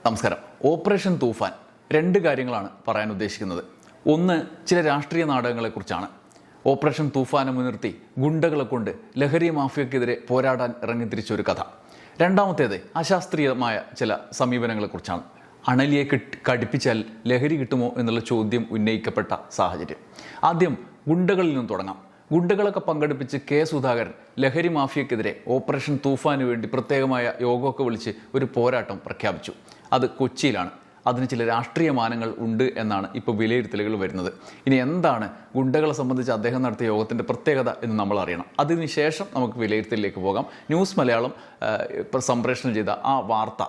നമസ്കാരം. ഓപ്പറേഷൻ തൂഫാൻ രണ്ട് കാര്യങ്ങളാണ് പറയാൻ ഉദ്ദേശിക്കുന്നത്. ഒന്ന്, ചില രാഷ്ട്രീയ നാടകങ്ങളെക്കുറിച്ചാണ്. ഓപ്പറേഷൻ തൂഫാനെ മുൻനിർത്തി ഗുണ്ടകളെ കൊണ്ട് ലഹരി മാഫിയക്കെതിരെ പോരാടാൻ ഇറങ്ങിത്തിരിച്ച ഒരു കഥ. രണ്ടാമത്തേത് അശാസ്ത്രീയമായ ചില സമീപനങ്ങളെക്കുറിച്ചാണ്. അണലിയെ കടിപ്പിച്ചാൽ ലഹരി കിട്ടുമോ എന്നുള്ള ചോദ്യം ഉന്നയിക്കപ്പെട്ട സാഹചര്യം. ആദ്യം ഗുണ്ടകളിൽ നിന്നും തുടങ്ങാം. ഗുണ്ടകളൊക്കെ പങ്കെടുപ്പിച്ച് കെ സുധാകരൻ ലഹരി മാഫിയക്കെതിരെ ഓപ്പറേഷൻ തൂഫാന് വേണ്ടി പ്രത്യേകമായ യോഗമൊക്കെ വിളിച്ച് ഒരു പോരാട്ടം പ്രഖ്യാപിച്ചു. അത് കൊച്ചിയിലാണ്. അതിന് ചില രാഷ്ട്രീയ മാനങ്ങൾ ഉണ്ട് എന്നാണ് ഇപ്പോൾ വിലയിരുത്തലുകൾ വരുന്നത്. ഇനി എന്താണ് ഗുണ്ടകളെ സംബന്ധിച്ച് അദ്ദേഹം നടത്തിയ യോഗത്തിൻ്റെ പ്രത്യേകത എന്ന് നമ്മൾ അറിയണം. അതിനുശേഷം നമുക്ക് വിലയിരുത്തലിലേക്ക് പോകാം. ന്യൂസ് മലയാളം സംപ്രേഷണം ചെയ്ത ആ വാർത്ത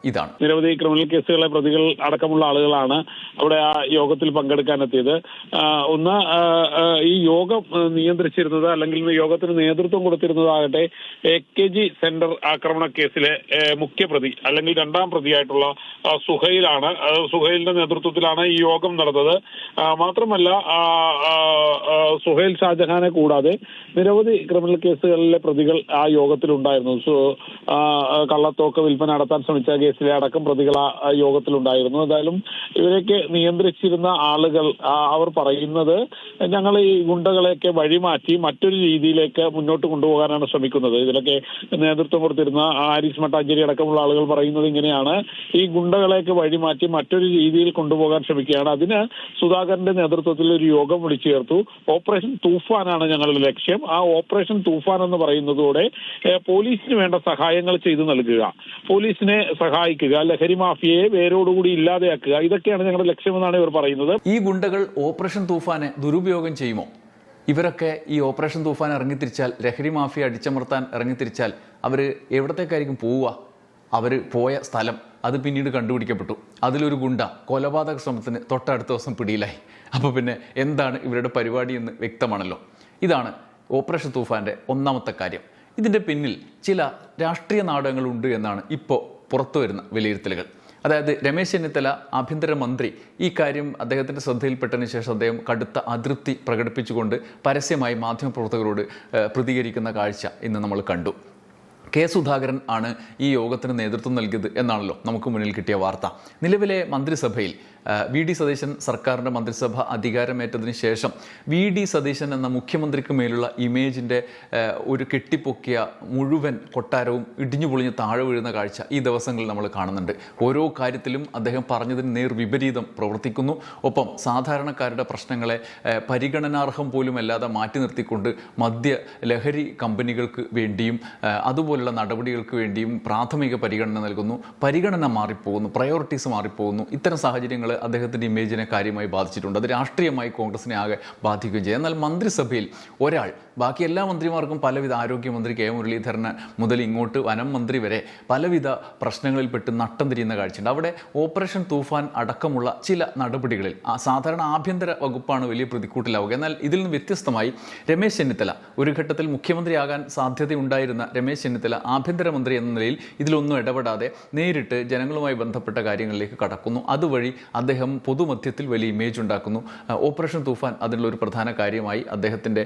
ഇതാണ്. നിരവധി ക്രിമിനൽ കേസുകളെ പ്രതികൾ അടക്കമുള്ള ആളുകളാണ് അവിടെ ആ യോഗത്തിൽ പങ്കെടുക്കാനെത്തിയത്. ഒന്ന്, ഈ യോഗം നിയന്ത്രിച്ചിരുന്നത് അല്ലെങ്കിൽ യോഗത്തിന് നേതൃത്വം കൊടുത്തിരുന്നതാകട്ടെ AKG സെന്റർ ആക്രമണ കേസിലെ മുഖ്യപ്രതി അല്ലെങ്കിൽ രണ്ടാം പ്രതിയായിട്ടുള്ള സുഹൈലാണ്. സുഹൈലിന്റെ നേതൃത്വത്തിലാണ് ഈ യോഗം നടന്നത്. മാത്രമല്ല, സുഹൈൽ ഷാജഹാനെ കൂടാതെ നിരവധി ക്രിമിനൽ കേസുകളിലെ പ്രതികൾ ആ യോഗത്തിലുണ്ടായിരുന്നു. കള്ളത്തോക്ക് വിൽപ്പന നടത്താൻ ശ്രമിച്ച കേസിലെ അടക്കം പ്രതികൾ ആ യോഗത്തിലുണ്ടായിരുന്നു. എന്തായാലും ഇവരെയൊക്കെ നിയന്ത്രിച്ചിരുന്ന ആളുകൾ അവർ പറയുന്നത്, ഞങ്ങൾ ഈ ഗുണ്ടകളെയൊക്കെ വഴിമാറ്റി മറ്റൊരു രീതിയിലേക്ക് മുന്നോട്ട് കൊണ്ടുപോകാനാണ് ശ്രമിക്കുന്നത്. ഇതിലൊക്കെ നേതൃത്വം കൊടുത്തിരുന്ന ഹാരിസ് മട്ടാഞ്ചേരി അടക്കമുള്ള ആളുകൾ പറയുന്നത് ഇങ്ങനെയാണ്: ഈ ഗുണ്ടകളെയൊക്കെ വഴിമാറ്റി മറ്റൊരു രീതിയിൽ കൊണ്ടുപോകാൻ ശ്രമിക്കുകയാണ്. അതിന് സുധാകരന്റെ നേതൃത്വത്തിൽ ഒരു യോഗം വിളിച്ചു ചേർത്തു. ഓപ്പറേഷൻ തൂഫാനാണ് ഞങ്ങളുടെ ലക്ഷ്യം. ആ ഓപ്പറേഷൻ തൂഫാൻ എന്ന് പറയുന്നതോടെ പോലീസിന് വേണ്ട സഹായങ്ങൾ ചെയ്തു നൽകുക, പോലീസിനെ സഹായിക്കുക, ലഹരി മാഫിയയെ വേരോടുകൂടി ഇല്ലാതെയാക്കുക, ഇതൊക്കെയാണ് ഞങ്ങളുടെ ലക്ഷ്യമെന്നാണ് ഇവർ പറയുന്നത്. ഈ ഗുണ്ടകൾ ഓപ്പറേഷൻ തൂഫാനെ ദുരുപയോഗം ചെയ്യുമോ? ഇവരൊക്കെ ഈ ഓപ്പറേഷൻ തൂഫാൻ ഇറങ്ങിത്തിരിച്ചാൽ, ലഹരി മാഫിയ അടിച്ചമർത്താൻ ഇറങ്ങിത്തിരിച്ചാൽ അവർ എവിടത്തേക്കായിരിക്കും പോവുക? അവർ പോയ സ്ഥലം അത് പിന്നീട് കണ്ടുപിടിക്കപ്പെട്ടു. അതിലൊരു ഗുണ്ട കൊലപാതക ശ്രമത്തിന് തൊട്ടടുത്ത ദിവസം പിടിയിലായി. അപ്പോൾ പിന്നെ എന്താണ് ഇവരുടെ പരിപാടി എന്ന് വ്യക്തമാണല്ലോ. ഇതാണ് ഓപ്പറേഷൻ തൂഫാൻ്റെ ഒന്നാമത്തെ കാര്യം. ഇതിൻ്റെ പിന്നിൽ ചില രാഷ്ട്രീയ നാടകങ്ങളുണ്ട് എന്നാണ് ഇപ്പോൾ പുറത്തു വരുന്ന വിലയിരുത്തലുകൾ. അതായത് രമേശ് ചെന്നിത്തല ആഭ്യന്തരമന്ത്രി ഈ കാര്യം അദ്ദേഹത്തിൻ്റെ ശ്രദ്ധയിൽപ്പെട്ടതിന് ശേഷം അദ്ദേഹം കടുത്ത അതൃപ്തി പ്രകടിപ്പിച്ചുകൊണ്ട് പരസ്യമായി മാധ്യമപ്രവർത്തകരോട് പ്രതികരിക്കുന്ന കാഴ്ച ഇന്ന് നമ്മൾ കണ്ടു. കെ സുധാകരൻ ആണ് ഈ യോഗത്തിന് നേതൃത്വം നൽകിയത് എന്നാണല്ലോ നമുക്ക് മുന്നിൽ കിട്ടിയ വാർത്ത. നിലവിലെ മന്ത്രിസഭയിൽ VD സതീശൻ സർക്കാരിൻ്റെ മന്ത്രിസഭ അധികാരമേറ്റതിന് ശേഷം VD സതീശൻ എന്ന മുഖ്യമന്ത്രിക്ക് മേലുള്ള ഇമേജിൻ്റെ ഒരു കെട്ടിപ്പൊക്കിയ മുഴുവൻ കൊട്ടാരവും ഇടിഞ്ഞു പൊളിഞ്ഞ് താഴെ വീഴുന്ന കാഴ്ച ഈ ദിവസങ്ങളിൽ നമ്മൾ കാണുന്നുണ്ട്. ഓരോ കാര്യത്തിലും അദ്ദേഹം പറഞ്ഞതിന് നേർ വിപരീതം പ്രവർത്തിക്കുന്നു. ഒപ്പം സാധാരണക്കാരുടെ പ്രശ്നങ്ങളെ പരിഗണനാർഹം പോലും അല്ലാതെ മാറ്റി നിർത്തിക്കൊണ്ട് മദ്യ ലഹരി കമ്പനികൾക്ക് വേണ്ടിയും അതുപോലുള്ള നടപടികൾക്ക് വേണ്ടിയും പ്രാഥമിക പരിഗണന നൽകുന്നു. പരിഗണന മാറിപ്പോകുന്നു, പ്രയോറിറ്റീസ് മാറിപ്പോകുന്നു. ഇത്തരം സാഹചര്യങ്ങൾ അദ്ദേഹത്തിൻ്റെ ഇമേജിനെ കാര്യമായി ബാധിച്ചിട്ടുണ്ട്. അത് രാഷ്ട്രീയമായി കോൺഗ്രസിനെ ആകെ ബാധിക്കുകയും ചെയ്യും. എന്നാൽ മന്ത്രിസഭയിൽ ഒരാൾ, ബാക്കി എല്ലാ മന്ത്രിമാർക്കും പലവിധ, ആരോഗ്യമന്ത്രി കെ മുരളീധരൻ മുതൽ ഇങ്ങോട്ട് വനം മന്ത്രി വരെ പലവിധ പ്രശ്നങ്ങളിൽപ്പെട്ട് നട്ടം തിരിയുന്ന കാഴ്ചയുണ്ട്. അവിടെ ഓപ്പറേഷൻ തൂഫാൻ അടക്കമുള്ള ചില നടപടികളിൽ സാധാരണ ആഭ്യന്തര വകുപ്പാണ് വലിയ പ്രതിക്കൂട്ടിലാവുക. എന്നാൽ ഇതിൽ നിന്ന് വ്യത്യസ്തമായി രമേശ് ചെന്നിത്തല, ഒരു ഘട്ടത്തിൽ മുഖ്യമന്ത്രിയാകാൻ സാധ്യതയുണ്ടായിരുന്ന രമേശ് ചെന്നിത്തല ആഭ്യന്തരമന്ത്രി എന്ന നിലയിൽ ഇതിലൊന്നും ഇടപെടാതെ നേരിട്ട് ജനങ്ങളുമായി ബന്ധപ്പെട്ട കാര്യങ്ങളിലേക്ക് കടക്കുന്നു. അതുവഴി അദ്ദേഹം പൊതുമധ്യത്തിൽ വലിയ ഇമേജ് ഉണ്ടാക്കുന്നു. ഓപ്പറേഷൻ തൂഫാൻ അതിനുള്ളൊരു പ്രധാന കാര്യമായി അദ്ദേഹത്തിൻ്റെ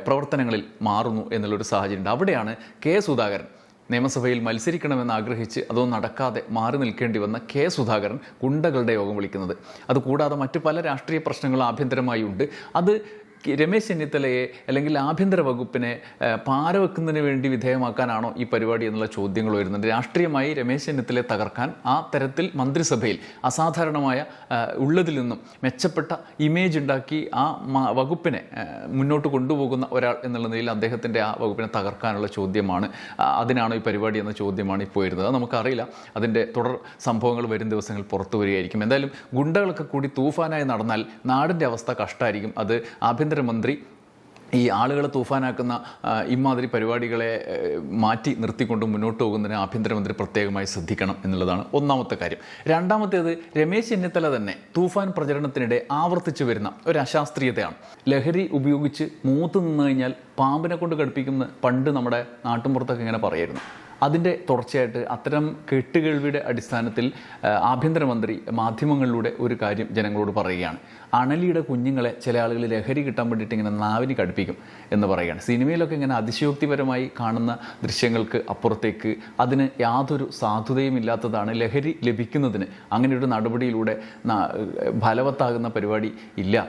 പ്രവർത്തനങ്ങളിൽ മാറുന്നു എന്നുള്ളൊരു സാഹചര്യമുണ്ട്. അവിടെയാണ് കെ സുധാകരൻ നിയമസഭയിൽ മത്സരിക്കണമെന്ന് ആഗ്രഹിച്ച് അതൊന്നും നടക്കാതെ മാറി നിൽക്കേണ്ടി വന്ന കെ സുധാകരൻ ഗുണ്ടകളുടെ യോഗം വിളിക്കുന്നത്. അതുകൂടാതെ മറ്റു പല രാഷ്ട്രീയ പ്രശ്നങ്ങളും ആഭ്യന്തരമായി ഉണ്ട്. അത് രമേശ് ചെന്നിത്തലയെ അല്ലെങ്കിൽ ആഭ്യന്തര വകുപ്പിനെ പാരവെക്കുന്നതിന് വേണ്ടി വിധേയമാക്കാനാണോ ഈ പരിപാടി എന്നുള്ള ചോദ്യങ്ങൾ വരുന്നുണ്ട്. രാഷ്ട്രീയമായി രമേശ് ചെന്നിത്തലയെ തകർക്കാൻ ആ തരത്തിൽ മന്ത്രിസഭയിൽ അസാധാരണമായ ഉള്ളതിൽ നിന്നും മെച്ചപ്പെട്ട ഇമേജ് ഉണ്ടാക്കി ആ വകുപ്പിനെ മുന്നോട്ട് കൊണ്ടുപോകുന്ന ഒരാൾ എന്നുള്ള നിലയിൽ അദ്ദേഹത്തിൻ്റെ ആ വകുപ്പിനെ തകർക്കാനുള്ള ചോദ്യമാണ്. അതിനാണോ ഈ പരിപാടി എന്ന ചോദ്യമാണ് ഇപ്പോൾ വരുന്നത്. അത് നമുക്കറിയില്ല. അതിൻ്റെ തുടർ സംഭവങ്ങൾ വരും ദിവസങ്ങളിൽ പുറത്തു വരികയായിരിക്കും. എന്തായാലും ഗുണ്ടകളൊക്കെ കൂടി തൂഫാനായി നടന്നാൽ നാടിൻ്റെ അവസ്ഥ കഷ്ടമായിരിക്കും. അത് ആഭ്യന്തരമന്ത്രി ഈ ആളുകളെ തൂഫാനാക്കുന്ന ഇമാതിരി പരിപാടികളെ മാറ്റി നിർത്തിക്കൊണ്ട് മുന്നോട്ട് പോകുന്നതിന് ആഭ്യന്തരമന്ത്രി പ്രത്യേകമായി ശ്രദ്ധിക്കണം എന്നുള്ളതാണ് ഒന്നാമത്തെ കാര്യം. രണ്ടാമത്തേത്, രമേശ് ചെന്നിത്തല തന്നെ തൂഫാൻ പ്രചരണത്തിനിടെ ആവർത്തിച്ചു വരുന്ന ഒരു അശാസ്ത്രീയതയാണ്. ലഹരി ഉപയോഗിച്ച് മൂത്ത് നിന്ന് കഴിഞ്ഞാൽ പാമ്പിനെ കൊണ്ട് കടുപ്പിക്കുന്ന പണ്ട് നമ്മുടെ നാട്ടുമ്പുറത്തൊക്കെ ഇങ്ങനെ പറയായിരുന്നു. അതിൻ്റെ തുടർച്ചയായിട്ട് അത്തരം കെട്ടുകേൾവിയുടെ അടിസ്ഥാനത്തിൽ ആഭ്യന്തരമന്ത്രി മാധ്യമങ്ങളിലൂടെ ഒരു കാര്യം ജനങ്ങളോട് പറയുകയാണ്. അണലിയുടെ കുഞ്ഞുങ്ങളെ ചില ആളുകൾ ലഹരി കിട്ടാൻ വേണ്ടിയിട്ട് ഇങ്ങനെ നാവിന് കടുപ്പിക്കും എന്ന് പറയുകയാണ്. സിനിമയിലൊക്കെ ഇങ്ങനെ അതിശയോക്തിപരമായി കാണുന്ന ദൃശ്യങ്ങൾക്ക് അപ്പുറത്തേക്ക് അതിന് യാതൊരു സാധുതയും ഇല്ലാത്തതാണ്. ലഹരി ലഭിക്കുന്നതിന് അങ്ങനെ ഒരു നടപടിയിലൂടെ ഫലവത്താകുന്ന പരിപാടി ഇല്ല,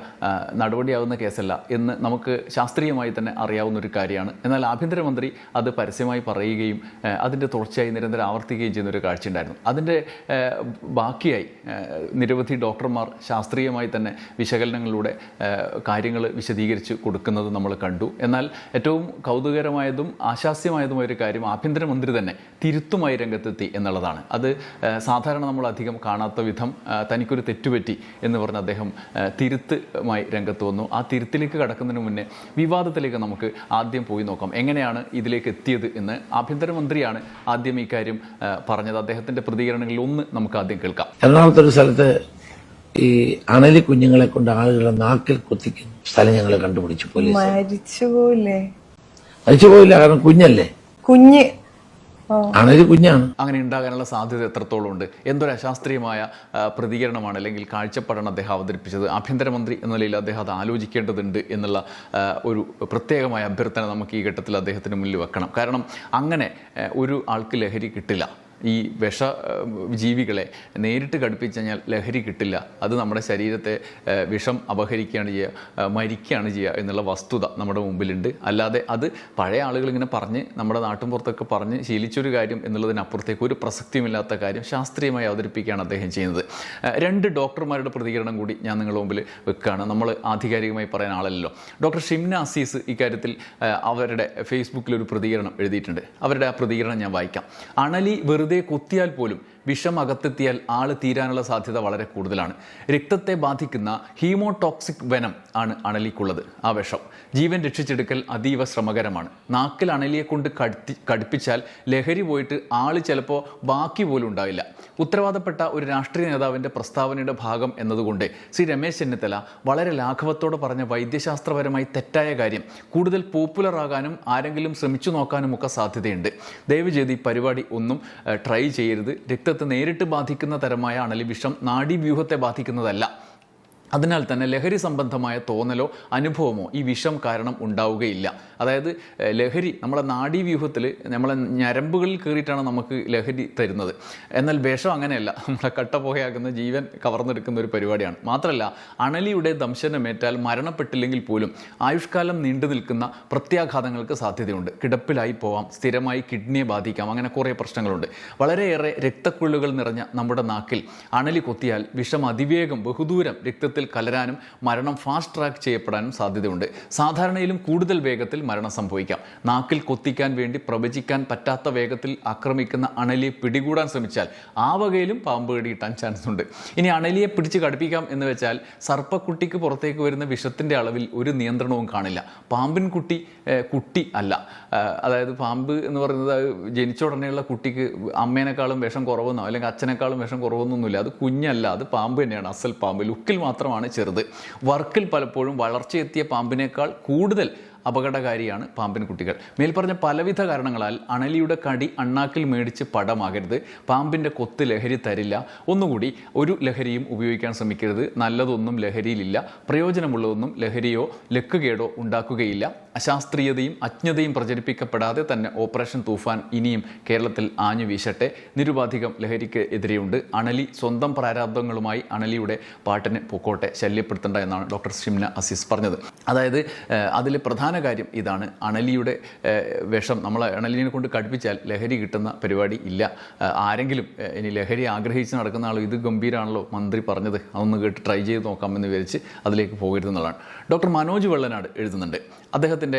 നടപടിയാകുന്ന കേസല്ല എന്ന് നമുക്ക് ശാസ്ത്രീയമായി തന്നെ അറിയാവുന്ന ഒരു കാര്യമാണ്. എന്നാൽ ആഭ്യന്തരമന്ത്രി അത് പരസ്യമായി പറയുകയും അതിൻ്റെ തുടർച്ചയായി നിരന്തരം ആവർത്തിക്കുകയും ചെയ്യുന്ന ഒരു കാഴ്ചയുണ്ടായിരുന്നു. അതിൻ്റെ ബാക്കിയായി നിരവധി ഡോക്ടർമാർ ശാസ്ത്രീയമായി തന്നെ വിശകലനങ്ങളിലൂടെ കാര്യങ്ങൾ വിശദീകരിച്ച് കൊടുക്കുന്നത് നമ്മൾ കണ്ടു. എന്നാൽ ഏറ്റവും കൗതുകരമായതും ആശാസ്യമായതുമായ ഒരു കാര്യം ആഭ്യന്തരമന്ത്രി തന്നെ തിരുത്തുമായി രംഗത്തെത്തി എന്നുള്ളതാണ്. അത് സാധാരണ നമ്മൾ അധികം കാണാത്ത വിധം തനിക്കൊരു തെറ്റുപറ്റി എന്ന് പറഞ്ഞ് അദ്ദേഹം തിരുത്തുമായി രംഗത്ത് വന്നു. ആ തിരുത്തിലേക്ക് കടക്കുന്നതിന് മുന്നേ വിവാദത്തിലേക്ക് നമുക്ക് ആദ്യം പോയി നോക്കാം, എങ്ങനെയാണ് ഇതിലേക്ക് എത്തിയത് എന്ന്. ആഭ്യന്തരമന്ത്രിയാണ് ആദ്യം ഈ കാര്യം പറഞ്ഞത്. അദ്ദേഹത്തിന്റെ പ്രതികരണങ്ങളിൽ ഒന്ന് നമുക്ക് ആദ്യം കേൾക്കാം. എറണാകുളത്തെ ഒരു സ്ഥലത്ത് ഈ അണലി കുഞ്ഞുങ്ങളെ കൊണ്ട് ആളുകളെ നാക്കിൽ കുത്തിക്കുന്ന സ്ഥലം ഞങ്ങൾ കണ്ടുപിടിച്ചു. പോലീസ് മരിച്ചു പോയില്ല, കാരണം കുഞ്ഞല്ലേ, അണലി കുഞ്ഞാണ്. അങ്ങനെ ഉണ്ടാകാനുള്ള സാധ്യത എത്രത്തോളം ഉണ്ട്? എന്തൊരു അശാസ്ത്രീയമായ പ്രതികരണമാണ് അല്ലെങ്കിൽ കാഴ്ചപ്പാടാണ് അദ്ദേഹം അവതരിപ്പിച്ചത്. ആഭ്യന്തരമന്ത്രി എന്ന നിലയിൽ അദ്ദേഹം അത് ആലോചിക്കേണ്ടതുണ്ട് എന്നുള്ള ഒരു പ്രത്യേകമായ അഭ്യർത്ഥന നമുക്ക് ഈ ഘട്ടത്തിൽ അദ്ദേഹത്തിന് മുന്നിൽ വെക്കണം. കാരണം അങ്ങനെ ഒരു ആൾക്ക് ലഹരി കിട്ടില്ല. ഈ ജീവികളെ നേരിട്ട് കടുപ്പിച്ച് കഴിഞ്ഞാൽ ലഹരി കിട്ടില്ല. അത് നമ്മുടെ ശരീരത്തെ വിഷം അപഹരിക്കുകയാണ് ചെയ്യുക, മരിക്കുകയാണ് ചെയ്യുക എന്നുള്ള വസ്തുത നമ്മുടെ മുമ്പിലുണ്ട്. അല്ലാതെ അത് പഴയ ആളുകൾ ഇങ്ങനെ പറഞ്ഞ് നമ്മുടെ നാട്ടിൻ പുറത്തൊക്കെ പറഞ്ഞ് ശീലിച്ചൊരു കാര്യം എന്നുള്ളതിനപ്പുറത്തേക്ക് ഒരു പ്രസക്തിയുമില്ലാത്ത കാര്യം ശാസ്ത്രീയമായി അവതരിപ്പിക്കുകയാണ് അദ്ദേഹം ചെയ്യുന്നത്. രണ്ട് ഡോക്ടർമാരുടെ പ്രതികരണം കൂടി ഞാൻ നിങ്ങളുടെ മുമ്പിൽ വെക്കുകയാണ്. നമ്മൾ ആധികാരികമായി പറയാൻ ആളല്ലോ. ഡോക്ടർ ഷിംന അസീസ് ഇക്കാര്യത്തിൽ അവരുടെ ഫേസ്ബുക്കിൽ ഒരു പ്രതികരണം എഴുതിയിട്ടുണ്ട്. അവരുടെ ആ പ്രതികരണം ഞാൻ വായിക്കാം. അണലി വെറുതെ കുത്തിയാൽ പോലും വിഷം അകത്തെത്തിയാൽ ആള് തീരാനുള്ള സാധ്യത വളരെ കൂടുതലാണ്. രക്തത്തെ ബാധിക്കുന്ന ഹീമോടോക്സിക് വെനം ആണ് അണലിക്കുള്ളത്. ആ വിഷം ജീവൻ രക്ഷിച്ചെടുക്കൽ അതീവ ശ്രമകരമാണ്. നാക്കിൽ അണലിയെ കൊണ്ട് കടുപ്പിച്ചാൽ ലഹരി പോയിട്ട് ആള് ചിലപ്പോൾ ബാക്കി പോലും ഉണ്ടാവില്ല. ഉത്തരവാദപ്പെട്ട ഒരു രാഷ്ട്രീയ നേതാവിൻ്റെ പ്രസ്താവനയുടെ ഭാഗം എന്നതുകൊണ്ട് ശ്രീ രമേശ് ചെന്നിത്തല വളരെ ലാഘവത്തോടെ പറഞ്ഞ വൈദ്യശാസ്ത്രപരമായി തെറ്റായ കാര്യം കൂടുതൽ പോപ്പുലർ ആകാനും ആരെങ്കിലും ശ്രമിച്ചു നോക്കാനും ഒക്കെ സാധ്യതയുണ്ട്. ദയവ് ചെയ്ത് ഈ പരിപാടി ഒന്നും ട്രൈ ചെയ്യരുത്. രക്തത്തെ നേരിട്ട് ബാധിക്കുന്ന തരമായ അണലി വിഷം നാഡീവ്യൂഹത്തെ ബാധിക്കുന്നതല്ല. അതിനാൽ തന്നെ ലഹരി സംബന്ധമായ തോന്നലോ അനുഭവമോ ഈ വിഷം കാരണം ഉണ്ടാവുകയില്ല. അതായത് ലഹരി നമ്മളെ നാഡീവ്യൂഹത്തിൽ നമ്മളെ ഞരമ്പുകളിൽ കയറിയിട്ടാണ് നമുക്ക് ലഹരി തരുന്നത്. എന്നാൽ വിഷം അങ്ങനെയല്ല, നമ്മളെ കട്ടപ്പോകയാക്കുന്ന ജീവൻ കവർന്നെടുക്കുന്ന ഒരു പരിപാടിയാണ്. മാത്രമല്ല അണലിയുടെ ദംശനമേറ്റാൽ മരണപ്പെട്ടില്ലെങ്കിൽ പോലും ആയുഷ്കാലം നീണ്ടു നിൽക്കുന്ന പ്രത്യാഘാതങ്ങൾക്ക് സാധ്യതയുണ്ട്. കിടപ്പിലായി പോവാം, സ്ഥിരമായി കിഡ്നിയെ ബാധിക്കാം, അങ്ങനെ കുറേ പ്രശ്നങ്ങളുണ്ട്. വളരെയേറെ രക്തക്കുഴലുകൾ നിറഞ്ഞ നമ്മുടെ നാക്കിൽ അണലി കൊത്തിയാൽ വിഷം അതിവേഗം ബഹുദൂരം രക്തത്തിൽ കലരാനും മരണം ഫാസ്റ്റ് ട്രാക്ക് ചെയ്യപ്പെടാനും സാധ്യതയുണ്ട്. സാധാരണയിലും കൂടുതൽ വേഗത്തിൽ മരണം സംഭവിക്കാം. നാക്കിൽ കൊത്തിക്കാൻ വേണ്ടി പ്രവചിക്കാൻ പറ്റാത്ത വേഗത്തിൽ ആക്രമിക്കുന്ന അണലിയെ പിടികൂടാൻ ശ്രമിച്ചാൽ ആ വകയിലും പാമ്പ് കടി കിട്ടാൻ ചാൻസ് ഉണ്ട്. ഇനി അണലിയെ പിടിച്ച് കടുപ്പിക്കാം എന്ന് വെച്ചാൽ സർപ്പക്കുട്ടിക്ക് പുറത്തേക്ക് വരുന്ന വിഷത്തിൻ്റെ അളവിൽ ഒരു നിയന്ത്രണവും കാണില്ല. പാമ്പിൻ കുട്ടി അല്ല. അതായത് പാമ്പ് എന്ന് പറയുന്നത് ജനിച്ച ഉടനെയുള്ള കുട്ടിക്ക് അമ്മേനേക്കാളും വിഷം കുറവെന്നോ അല്ലെങ്കിൽ അച്ഛനേക്കാളും വിഷം കുറവെന്നൊന്നുമില്ല. അത് കുഞ്ഞല്ല, അത് പാമ്പ് തന്നെയാണ്. അസൽ പാമ്പ് ലുക്കിൽ മാത്രമാണ് ചെറുത്. വർക്കിൽ പലപ്പോഴും വളർച്ചയെത്തിയ പാമ്പിനേക്കാൾ കൂടുതൽ അപകടകാരിയാണ് പാമ്പിൻ കുട്ടികൾ. മേൽപ്പറഞ്ഞ പലവിധ കാരണങ്ങളാൽ അണലിയുടെ കടി അണ്ണാക്കിൽ മേടിച്ച് പടമാകരുത്. പാമ്പിൻ്റെ കൊത്ത് ലഹരി തരില്ല. ഒന്നുകൂടി, ഒരു ലഹരിയും ഉപയോഗിക്കാൻ ശ്രമിക്കരുത്. നല്ലതൊന്നും ലഹരിയിലില്ല. പ്രയോജനമുള്ളതൊന്നും ലഹരിയോ ലക്കുകേടോ ഉണ്ടാക്കുകയില്ല. അശാസ്ത്രീയതയും അജ്ഞതയും പ്രചരിപ്പിക്കപ്പെടാതെ തന്നെ ഓപ്പറേഷൻ തൂഫാൻ ഇനിയും കേരളത്തിൽ ആഞ്ഞു വീശട്ടെ. നിരുപാധികം ലഹരിക്ക് എതിരെയുണ്ട്. അണലി സ്വന്തം പ്രാരാബ്ദങ്ങളുമായി അണലിയുടെ പാട്ടിന് പൊക്കോട്ടെ, ശല്യപ്പെടുത്തണ്ട എന്നാണ് ഡോക്ടർ ഷിംന അസീസ് പറഞ്ഞത്. അതായത് അതിൽ പ്രധാന കാര്യം ഇതാണ്, അണലിയുടെ വിഷം നമ്മൾ അണലിനെ കൊണ്ട് കടുപ്പിച്ചാൽ ലഹരി കിട്ടുന്ന പരിപാടി ഇല്ല. ആരെങ്കിലും ഇനി ലഹരി ആഗ്രഹിച്ച് നടക്കുന്ന ആൾ ഇത് ഗംഭീരമാണല്ലോ മന്ത്രി പറഞ്ഞത്, അതൊന്ന് കേട്ട് ട്രൈ ചെയ്ത് നോക്കാമെന്ന് വിചാരിച്ച് അതിലേക്ക് പോകരുതെന്നുള്ളതാണ്. ഡോക്ടർ മനോജ് വെള്ളനാട് എഴുതുന്നുണ്ട്. അദ്ദേഹത്തിൻ്റെ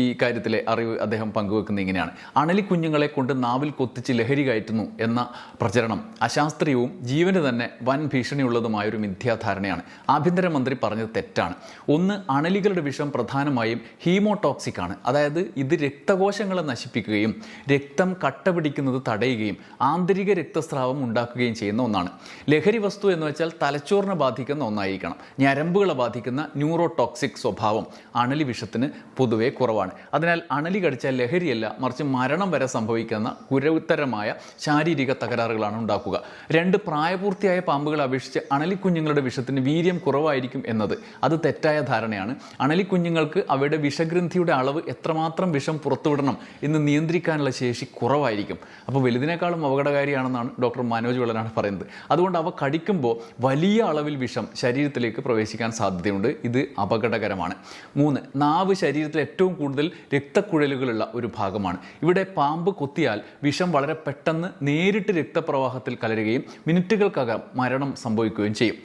ഈ കാര്യത്തിലെ അറിവ് അദ്ദേഹം പങ്കുവെക്കുന്നത് ഇങ്ങനെയാണ്. അണലി കുഞ്ഞുങ്ങളെ കൊണ്ട് നാവിൽ കൊത്തിച്ച് ലഹരി കയറ്റുന്നു എന്ന പ്രചരണം അശാസ്ത്രീയവും ജീവന് തന്നെ വൻ ഭീഷണിയുള്ളതുമായൊരു മിഥ്യാധാരണയാണ്. ആഭ്യന്തരമന്ത്രി പറഞ്ഞത് തെറ്റാണ്. ഒന്ന്, അണലികളുടെ വിഷം പ്രധാനമായും ഹീമോടോക്സിക് ആണ്. അതായത് ഇത് രക്തകോശങ്ങളെ നശിപ്പിക്കുകയും രക്തം കട്ട പിടിക്കുന്നത് തടയുകയും ആന്തരിക രക്തസ്രാവം ഉണ്ടാക്കുകയും ചെയ്യുന്ന ഒന്നാണ്. ലഹരി വസ്തു എന്ന് വെച്ചാൽ തലച്ചോറിനെ ബാധിക്കുന്ന ഒന്നായിരിക്കണം. ഞരമ്പുകളെ ബാധിക്കുന്ന ന്യൂറോടോക്സിക് സ്വഭാവം അണലി വിഷത്തിന് പൊതുവെ കുറവാണ്. അതിനാൽ അണലി കടിച്ചാൽ ലഹരിയല്ല, മറിച്ച് മരണം വരെ സംഭവിക്കുന്ന ഗുരുതരമായ ശാരീരിക തകരാറുകളാണ് ഉണ്ടാക്കുക. 2 പ്രായപൂർത്തിയായ പാമ്പുകളെ അപേക്ഷിച്ച് അണലിക്കുഞ്ഞുങ്ങളുടെ വിഷത്തിന് വീര്യം കുറവായിരിക്കും എന്നത് അത് തെറ്റായ ധാരണയാണ്. അണലിക്കുഞ്ഞുങ്ങൾക്ക് അവയുടെ വിഷഗ്രന്ഥിയുടെ അളവ് എത്രമാത്രം വിഷം പുറത്തുവിടണം എന്ന് നിയന്ത്രിക്കാനുള്ള ശേഷി കുറവായിരിക്കും. അപ്പോൾ വലുതിനേക്കാളും അപകടകാരിയാണെന്നാണ് ഡോക്ടർ മനോജ് വെള്ളനാട് പറയുന്നത്. അതുകൊണ്ട് അവ കടിക്കുമ്പോൾ വലിയ അളവിൽ വിഷം ശരീരത്തിലേക്ക് പ്രവേശിക്കാൻ സാധ്യതയുണ്ട്. ഇത് അപകടകരമാണ്. 3, നാവ് ശരീരത്തിൽ ഏറ്റവും കൂടുതൽ രക്തക്കുഴലുകളുള്ള ഒരു ഭാഗമാണ്. ഇവിടെ പാമ്പ് കൊത്തിയാൽ വിഷം വളരെ പെട്ടെന്ന് നേരിട്ട് രക്തപ്രവാഹത്തിൽ കലരുകയും മിനിറ്റുകൾക്കകം മരണം സംഭവിക്കുകയും ചെയ്യും.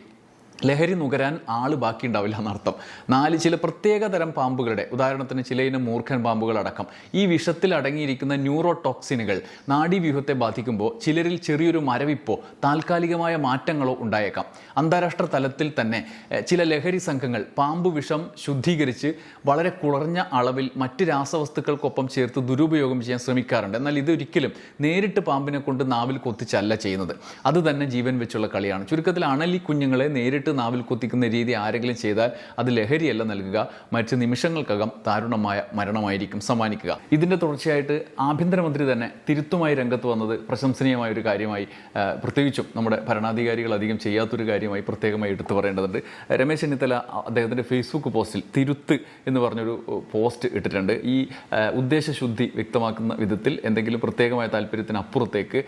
ലഹരി നുകരാൻ ആള് ബാക്കിയുണ്ടാവില്ല എന്നർത്ഥം. 4, ചില പ്രത്യേക തരം പാമ്പുകളുടെ, ഉദാഹരണത്തിന് ചിലയിനം മൂർഖൻ പാമ്പുകളടക്കം, ഈ വിഷത്തിൽ അടങ്ങിയിരിക്കുന്ന ന്യൂറോടോക്സിനുകൾ നാഡീവ്യൂഹത്തെ ബാധിക്കുമ്പോൾ ചിലരിൽ ചെറിയൊരു മരവിപ്പോ താൽക്കാലികമായ മാറ്റങ്ങളോ ഉണ്ടായേക്കാം. അന്താരാഷ്ട്ര തലത്തിൽ തന്നെ ചില ലഹരി സംഘങ്ങൾ പാമ്പ് വിഷം ശുദ്ധീകരിച്ച് വളരെ കുറഞ്ഞ അളവിൽ മറ്റ് രാസവസ്തുക്കൾക്കൊപ്പം ചേർത്ത് ദുരുപയോഗം ചെയ്യാൻ ശ്രമിക്കാറുണ്ട്. എന്നാൽ ഇതൊരിക്കലും നേരിട്ട് പാമ്പിനെ കൊണ്ട് നാവിൽ കൊത്തിച്ചല്ല ചെയ്യുന്നത്. അത് തന്നെ ജീവൻ വെച്ചുള്ള കളിയാണ്. ചുരുക്കത്തിൽ അണലി കുഞ്ഞുങ്ങളെ നേരിട്ട് നാവിൽ കൊത്തിക്കുന്ന രീതി ആരെങ്കിലും ചെയ്താൽ അത് ലഹരിയല്ല നൽകുക, മറിച്ച് നിമിഷങ്ങൾക്കകം ദാരുണമായ മരണമായിരിക്കും സമ്മാനിക്കുക. ഇതിൻ്റെ തുടർച്ചയായിട്ട് ആഭ്യന്തരമന്ത്രി തന്നെ തിരുത്തുമായി രംഗത്ത് വന്നത് പ്രശംസനീയമായ ഒരു കാര്യമായി, പ്രത്യേകിച്ചും നമ്മുടെ ഭരണാധികാരികൾ അധികം ചെയ്യാത്തൊരു കാര്യമായി പ്രത്യേകമായി എടുത്തു പറയേണ്ടതുണ്ട്. രമേശ് ചെന്നിത്തല അദ്ദേഹത്തിൻ്റെ ഫേസ്ബുക്ക് പോസ്റ്റിൽ തിരുത്ത് എന്ന് പറഞ്ഞൊരു പോസ്റ്റ് ഇട്ടിട്ടുണ്ട്. ഈ ഉദ്ദേശശുദ്ധി വ്യക്തമാക്കുന്ന വിധത്തിൽ എന്തെങ്കിലും പ്രത്യേകമായ താല്പര്യത്തിനപ്പുറത്തേക്ക്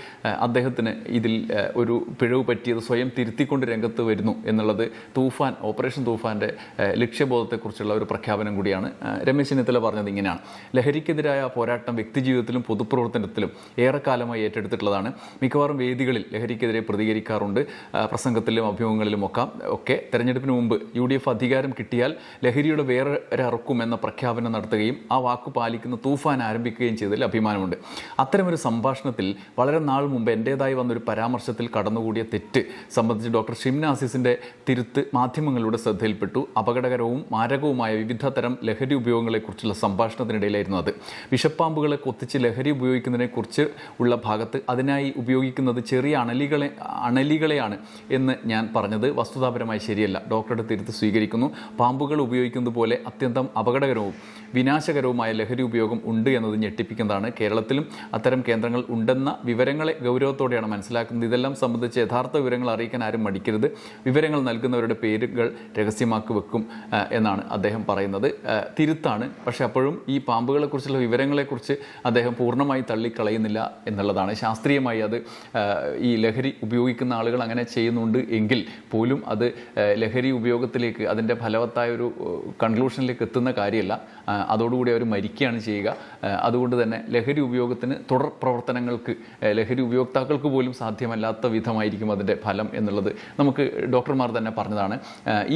അദ്ദേഹത്തിന് ഇതിൽ ഒരു പിഴവ് പറ്റിയത് സ്വയം തിരുത്തിക്കൊണ്ട് രംഗത്ത് വരുന്നു എന്നുള്ളത് തൂഫാൻ, ഓപ്പറേഷൻ തൂഫാൻ്റെ ലക്ഷ്യബോധത്തെക്കുറിച്ചുള്ള ഒരു പ്രഖ്യാപനം കൂടിയാണ്. രമേശ് ചെന്നിത്തല പറഞ്ഞത് ഇങ്ങനെയാണ്: ലഹരിക്കെതിരായ പോരാട്ടം വ്യക്തിജീവിതത്തിലും പൊതുപ്രവർത്തനത്തിലും ഏറെക്കാലമായി ഏറ്റെടുത്തിട്ടുള്ളതാണ്. മിക്കവാറും വേദികളിൽ ലഹരിക്കെതിരെ പ്രതികരിക്കാറുണ്ട്. പ്രസംഗത്തിലും അഭിമുഖങ്ങളിലും ഒക്കെ തെരഞ്ഞെടുപ്പിന് മുമ്പ് UDF അധികാരം കിട്ടിയാൽ ലഹരിയുടെ വേറൊരറുക്കുമെന്ന പ്രഖ്യാപനം നടത്തുകയും ആ വാക്കു പാലിക്കുന്ന തൂഫാൻ ആരംഭിക്കുകയും ചെയ്തതിൽ അഭിമാനമുണ്ട്. അത്തരമൊരു സംഭാഷണത്തിൽ വളരെ നാൾ മുമ്പ് എൻ്റേതായി വന്നൊരു പരാമർശത്തിൽ കടന്നുകൂടിയ തെറ്റ് സംബന്ധിച്ച് ഡോക്ടർ ഷിംന അസീസിൻ്റെ തിരുത്ത് മാധ്യമങ്ങളുടെ ശ്രദ്ധയിൽപ്പെട്ടു. അപകടകരവും മാരകവുമായ വിവിധ തരം ലഹരി ഉപയോഗങ്ങളെക്കുറിച്ചുള്ള സംഭാഷണത്തിനിടയിലായിരുന്നു അത്. വിഷപ്പാമ്പുകളെ കൊത്തിച്ച് ലഹരി ഉപയോഗിക്കുന്നതിനെക്കുറിച്ച് ഉള്ള ഭാഗത്ത് അതിനായി ഉപയോഗിക്കുന്നത് ചെറിയ അണലികളെയാണ് എന്ന് ഞാൻ പറഞ്ഞത് വസ്തുതാപരമായി ശരിയല്ല. ഡോക്ടറുടെ തിരുത്ത് സ്വീകരിക്കുന്നു. പാമ്പുകൾ ഉപയോഗിക്കുന്നത് പോലെ അത്യന്തം അപകടകരവും വിനാശകരവുമായ ലഹരി ഉപയോഗം ഉണ്ട് എന്നത് ഞെട്ടിപ്പിക്കുന്നതാണ്. കേരളത്തിലും അത്തരം കേന്ദ്രങ്ങൾ ഉണ്ടെന്ന വിവരങ്ങളെ ഗൗരവത്തോടെയാണ് മനസ്സിലാക്കുന്നത്. ഇതെല്ലാം സംബന്ധിച്ച് യഥാർത്ഥ വിവരങ്ങൾ അറിയിക്കാൻ ആരും മടിക്കരുത്. വിവരങ്ങൾ നൽകുന്നവരുടെ പേരുകൾ രഹസ്യമാക്കി വെക്കും എന്നാണ് അദ്ദേഹം പറയുന്നത്. തിരുത്താണ്, പക്ഷെ അപ്പോഴും ഈ പാമ്പുകളെക്കുറിച്ചുള്ള വിവരങ്ങളെക്കുറിച്ച് അദ്ദേഹം പൂർണ്ണമായി തള്ളിക്കളയുന്നില്ല എന്നുള്ളതാണ്. ശാസ്ത്രീയമായി അത് ഈ ലഹരി ഉപയോഗിക്കുന്ന ആളുകൾ അങ്ങനെ ചെയ്യുന്നുണ്ട് എങ്കിൽ പോലും അത് ലഹരി ഉപയോഗത്തിലേക്ക്, അതിൻ്റെ ഫലവത്തായ ഒരു കൺക്ലൂഷനിലേക്ക് എത്തുന്ന കാര്യമല്ല. അതോടുകൂടി അവർ മരിക്കുകയാണ് ചെയ്യുക. അതുകൊണ്ട് തന്നെ ലഹരി ഉപയോഗത്തിന് തുടർ പ്രവർത്തനങ്ങൾക്ക് ലഹരി ഉപയോക്താക്കൾക്ക് പോലും സാധ്യമല്ലാത്ത വിധമായിരിക്കും അതിൻ്റെ ഫലം എന്നുള്ളത് നമുക്ക് ഡോക്ടർമാർ തന്നെ പറഞ്ഞതാണ്.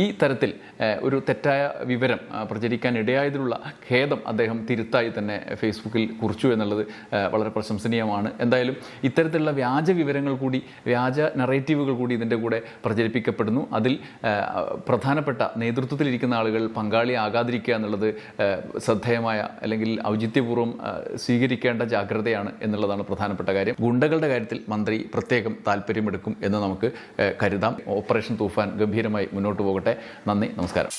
ഈ തരത്തിൽ ഒരു തെറ്റായ വിവരം പ്രചരിക്കാൻ ഇടയായതിലുള്ള ഖേദം അദ്ദേഹം തിരുത്തായി തന്നെ ഫേസ്ബുക്കിൽ കുറിച്ചു എന്നുള്ളത് വളരെ പ്രശംസനീയമാണ്. എന്തായാലും ഇത്തരത്തിലുള്ള വ്യാജ വിവരങ്ങൾ കൂടി, വ്യാജ നറേറ്റീവുകൾ കൂടി ഇതിൻ്റെ കൂടെ പ്രചരിപ്പിക്കപ്പെടുന്നു. അതിൽ പ്രധാനപ്പെട്ട നേതൃത്വത്തിലിരിക്കുന്ന ആളുകൾ പങ്കാളിയാകാതിരിക്കുക എന്നുള്ളത് ശ്രദ്ധേയമായ അല്ലെങ്കിൽ ഔചിത്യപൂർവ്വം സ്വീകരിക്കേണ്ട ജാഗ്രതയാണ് എന്നുള്ളതാണ് പ്രധാനപ്പെട്ട കാര്യം. ഗുണ്ടകളുടെ കാര്യത്തിൽ മന്ത്രി പ്രത്യേകം താല്പര്യമെടുക്കും എന്ന് നമുക്ക് കരുതാം. ഓപ്പറേഷൻ തൂഫാൻ ഗംഭീരമായി മുന്നോട്ട് പോകട്ടെ. നന്ദി, നമസ്കാരം.